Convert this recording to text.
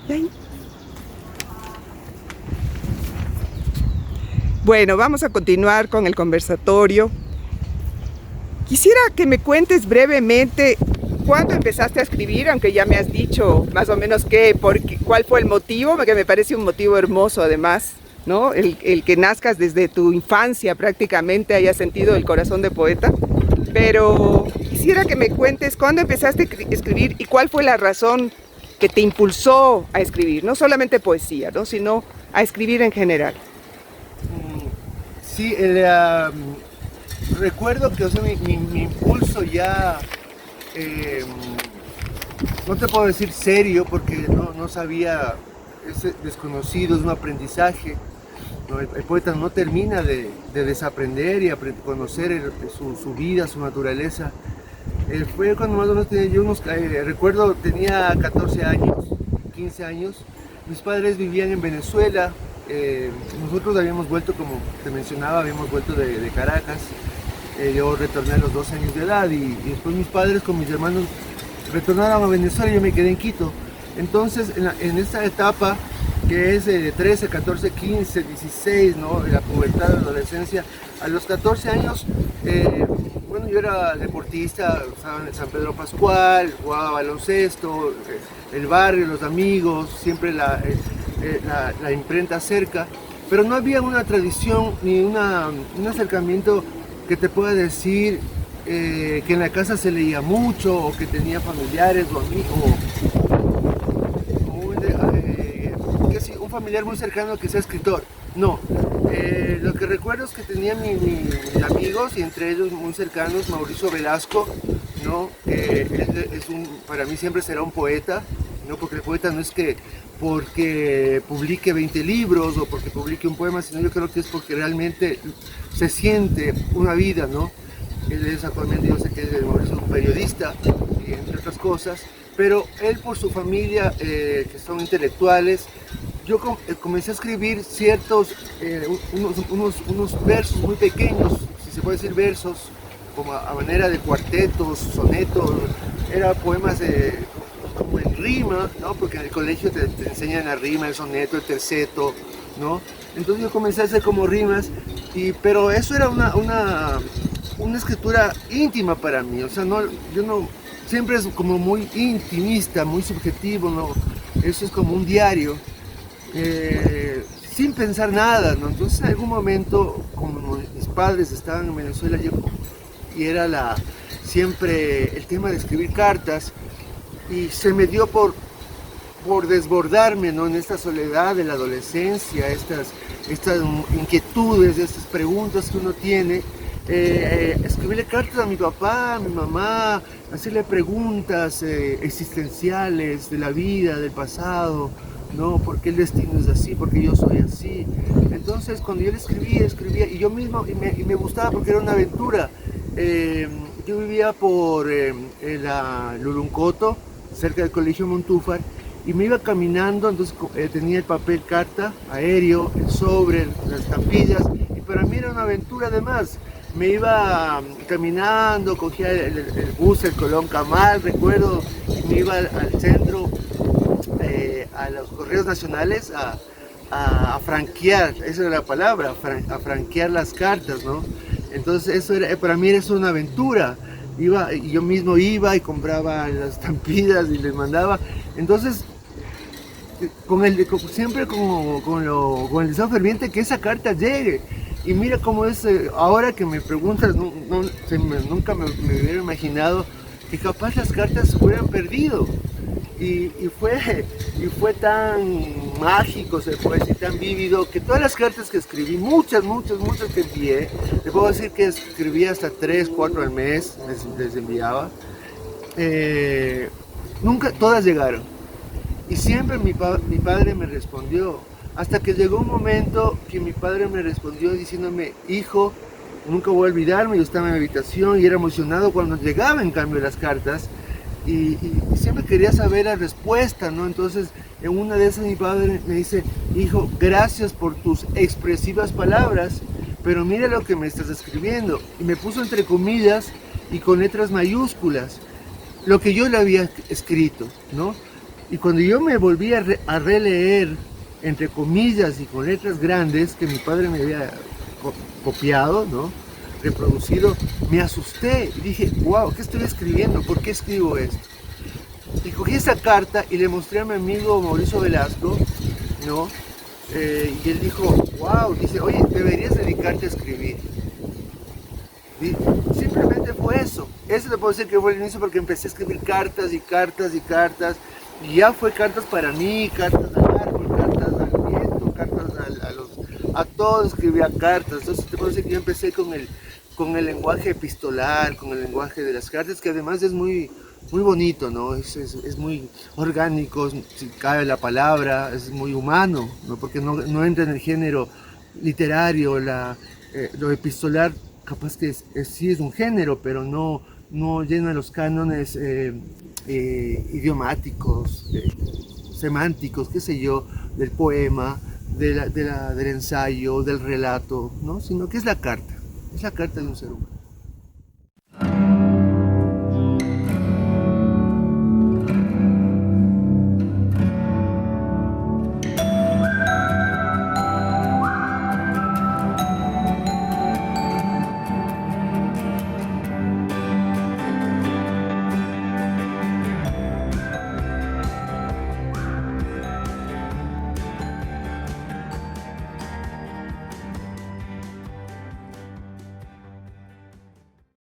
Y ahí. Bueno, vamos a continuar con el conversatorio. Quisiera que me cuentes brevemente cuándo empezaste a escribir, aunque ya me has dicho más o menos cuál fue el motivo, que me parece un motivo hermoso además, ¿no? El que nazcas desde tu infancia prácticamente, hayas sentido el corazón de poeta. Pero quisiera que me cuentes cuándo empezaste a escribir y cuál fue la razón que te impulsó a escribir, no solamente poesía, ¿no? Sino a escribir en general. Sí, recuerdo que, o sea, mi impulso ya, eh, no te puedo decir serio porque no sabía, es desconocido, es un aprendizaje. ¿No? El poeta no termina de desaprender y conocer su vida, su naturaleza. Fue cuando más o menos tenía yo recuerdo, tenía 14 años, 15 años. Mis padres vivían en Venezuela. Nosotros habíamos vuelto, como te mencionaba, habíamos vuelto de Caracas. Yo retorné a los 12 años de edad y después mis padres con mis hermanos retornaron a Venezuela y yo me quedé en Quito. Entonces, en esta etapa que es de 13, 14, 15, 16, ¿no? La pubertad, la adolescencia, a los 14 años, bueno, yo era deportista, estaba en el San Pedro Pascual, jugaba baloncesto, el barrio, los amigos, siempre la imprenta cerca, pero no había una tradición ni un acercamiento que te pueda decir que en la casa se leía mucho o que tenía familiares o amigos un familiar muy cercano que sea escritor. No, lo que recuerdo es que tenía mis amigos y entre ellos muy cercanos Mauricio Velasco, ¿no? Para mí siempre será un poeta, ¿no? Porque el poeta no es que porque publique 20 libros o porque publique un poema, sino yo creo que es porque realmente se siente una vida, ¿no? Él es actualmente, yo sé que Mauricio es un periodista, y entre otras cosas, pero él por su familia, que son intelectuales, yo comencé a escribir unos versos muy pequeños, si se puede decir versos, como a manera de cuartetos, sonetos, eran poemas como en rima, ¿no? Porque en el colegio te enseñan la rima, el soneto, el terceto, ¿no? Entonces yo comencé a hacer como rimas, pero eso era una escritura íntima para mí, o sea, siempre es como muy intimista, muy subjetivo, ¿no? Eso es como un diario. Sin pensar nada, ¿no? Entonces en algún momento, como mis padres estaban en Venezuela, y era siempre el tema de escribir cartas, y se me dio por desbordarme, ¿no? En esta soledad de la adolescencia, estas inquietudes, estas preguntas que uno tiene, escribirle cartas a mi papá, a mi mamá, hacerle preguntas existenciales de la vida, del pasado, ¿no? ¿Por qué el destino es así? ¿Por qué yo soy así? Entonces, cuando yo le escribía, y yo mismo, y me gustaba porque era una aventura. Yo vivía por la Luruncoto, cerca del Colegio Montúfar, y me iba caminando, entonces tenía el papel carta, aéreo, el sobre, las estampillas, y para mí era una aventura además. Me iba caminando, cogía el bus, el Colón Camal, recuerdo, y me iba al centro, a los correos nacionales a franquear, esa era la palabra, a franquear las cartas, ¿no? Entonces eso era, para mí era una aventura. Yo mismo iba y compraba las estampidas y les mandaba. Entonces, siempre con el deseo ferviente que esa carta llegue. Y mira cómo es, ahora que me preguntas, nunca me hubiera imaginado que capaz las cartas se hubieran perdido. Y fue tan mágico, se puede decir, tan vívido, que todas las cartas que escribí, muchas que envié, te puedo decir que escribía hasta 3, 4 al mes, les enviaba, nunca, todas llegaron. Y siempre mi padre me respondió, hasta que llegó un momento que mi padre me respondió diciéndome, hijo, nunca voy a olvidarme, yo estaba en mi habitación y era emocionado cuando llegaba en cambio las cartas, y siempre quería saber la respuesta, ¿no? Entonces, en una de esas mi padre me dice, hijo, gracias por tus expresivas palabras, pero mira lo que me estás escribiendo. Y me puso entre comillas y con letras mayúsculas lo que yo le había escrito, ¿no? Y cuando yo me volví a releer, entre comillas y con letras grandes, que mi padre me había copiado, ¿no? Reproducido, me asusté y dije, wow, ¿qué estoy escribiendo? ¿Por qué escribo esto? Y cogí esa carta y le mostré a mi amigo Mauricio Velasco, ¿no? Y él dijo, wow, dice, oye, deberías dedicarte a escribir. Y simplemente fue eso. Eso te puedo decir que fue el inicio porque empecé a escribir cartas y cartas y cartas. Y ya fue cartas para mí, cartas al árbol, cartas al viento, cartas a todos escribía cartas. Entonces te puedo decir que yo empecé con el lenguaje epistolar, con el lenguaje de las cartas, que además es muy bonito, ¿no? Es muy orgánico, si cabe la palabra, es muy humano, ¿no? Porque no entra en el género literario, lo epistolar capaz que sí es un género, pero no llena los cánones idiomáticos, semánticos, qué sé yo, del poema, del ensayo, del relato, ¿no? Sino que es la carta de un ser humano.